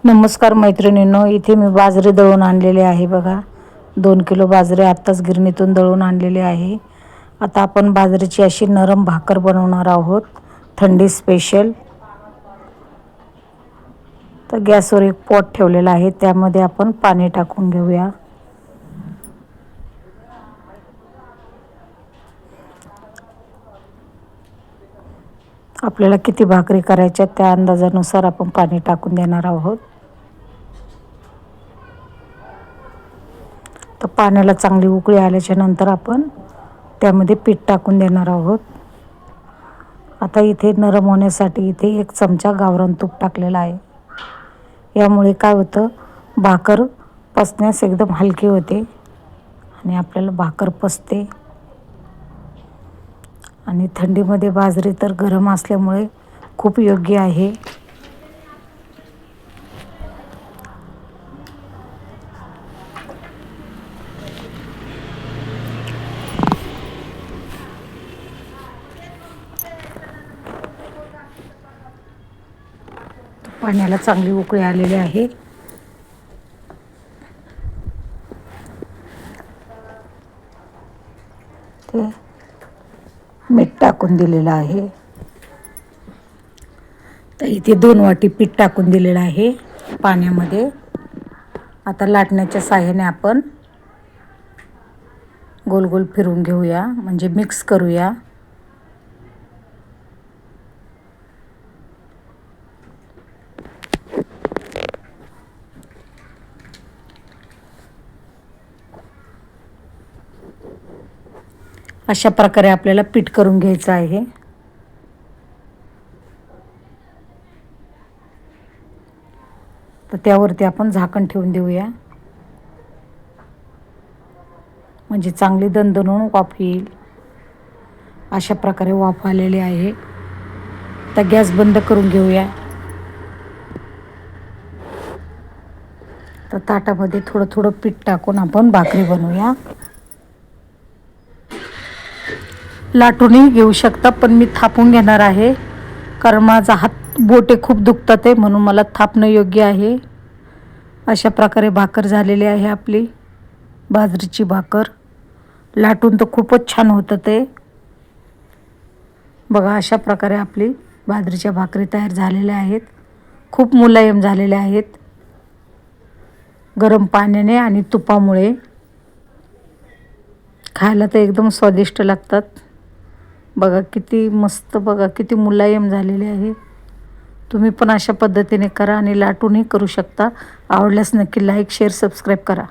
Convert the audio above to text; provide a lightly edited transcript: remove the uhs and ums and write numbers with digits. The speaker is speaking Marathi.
नमस्कार मैत्रिणींनो, इथे मी बाजरी दळून आणलेली आहे बघा. 2 किलो बाजरी आत्ताच गिरणीतून दळून आणलेली आहे. आता आपण बाजरीची अशी नरम भाकर बनवणार आहोत, थंडी स्पेशल. तर गॅसवर एक पॉट ठेवलेला आहे, त्यामध्ये आपण पाणी टाकून घेऊया. आपल्याला किती भाकरी करायच्या त्या अंदाजानुसार आपण पाणी टाकून देणार आहोत. तर पाण्याला चांगली उकळी आल्याच्या नंतर आपण त्यामध्ये पीठ टाकून देणार आहोत. आता इथे नरम होण्यासाठी इथे 1 चमचा गावरान तूप टाकलेला आहे. यामुळे काय होतं, भाकर पचण्यास एकदम हलकी होते आणि आपल्याला भाकर पचते. आणि थंडीमध्ये बाजरी तर गरम असल्यामुळे खूप योग्य आहे. पाण्याला चांगली उकळी आलेली आहे. ते मीठ टाकून दिलेलं आहे. तर इथे 2 वाटी पीठ टाकून दिलेलं आहे पाण्यामध्ये. आता लाटण्याच्या साहाय्याने आपण गोल गोल फिरवून घेऊया, म्हणजे मिक्स करूया. अशा प्रकारे आपल्याला पीठ करून घ्यायचं आहे. तर त्यावरती आपण झाकण ठेवून देऊया, म्हणजे चांगली दणदणून वाफ येईल. अशा प्रकारे वाफ आलेली आहे. तर गॅस बंद करून घेऊया. तर ताटामध्ये थोडं थोडं पीठ टाकून आपण भाकरी बनवूया. लाटूनही घेऊ शकता, पण मी थापून घेणार आहे, कारण माझा बोटे खूप दुखतात आहे, म्हणून मला थापणं योग्य आहे. अशा प्रकारे भाकर झालेली आहे आपली बाजरीची भाकर. लाटून तर खूपच छान होतं ते. बघा, अशा प्रकारे आपली बाजरीच्या भाकरी तयार झालेल्या आहेत. खूप मुलायम झालेल्या आहेत गरम पाण्याने आणि तुपामुळे. खायला तर एकदम स्वादिष्ट लागतात. बघा किती मस्त, बघा किती मुलायम झालेले आहे. तुम्ही पण अशा पद्धतीने करा आणि लाटूनही करू शकता. आवडल्यास नक्की लाईक, शेअर, सबस्क्राईब करा.